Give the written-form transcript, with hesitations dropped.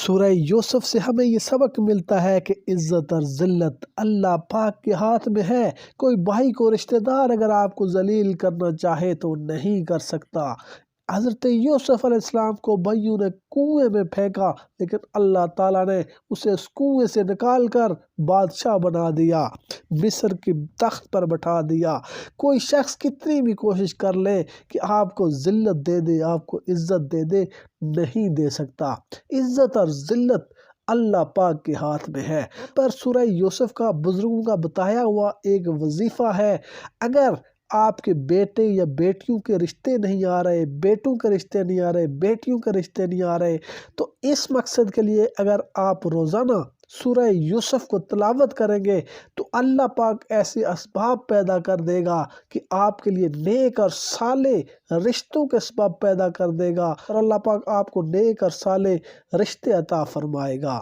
سورہ یوسف سے ہمیں یہ سبق ملتا ہے کہ عزت اور ذلت اللہ پاک کے ہاتھ میں ہے۔ کوئی بھائی کو رشتہ دار اگر آپ کو ذلیل کرنا چاہے تو نہیں کر سکتا۔ حضرت یوسف علیہ السلام کو بھائیوں نے کنویں میں پھینکا، لیکن اللہ تعالیٰ نے اسے اس کنویں سے نکال کر بادشاہ بنا دیا، مصر کی تخت پر بٹھا دیا۔ کوئی شخص کتنی بھی کوشش کر لے کہ آپ کو ذلت دے دے، آپ کو عزت دے دے، نہیں دے سکتا۔ عزت اور ذلت اللہ پاک کے ہاتھ میں ہے۔ پر سورہ یوسف کا بزرگوں کا بتایا ہوا ایک وظیفہ ہے، اگر آپ کے بیٹے یا بیٹیوں کے رشتے نہیں آ رہے، بیٹوں کے رشتے نہیں آ رہے، بیٹیوں کے رشتے نہیں آ رہے، تو اس مقصد کے لیے اگر آپ روزانہ سورہ یوسف کو تلاوت کریں گے تو اللہ پاک ایسے اسباب پیدا کر دے گا کہ آپ کے لیے نیک اور صالح رشتوں کے اسباب پیدا کر دے گا، اور اللہ پاک آپ کو نیک اور صالح رشتے عطا فرمائے گا۔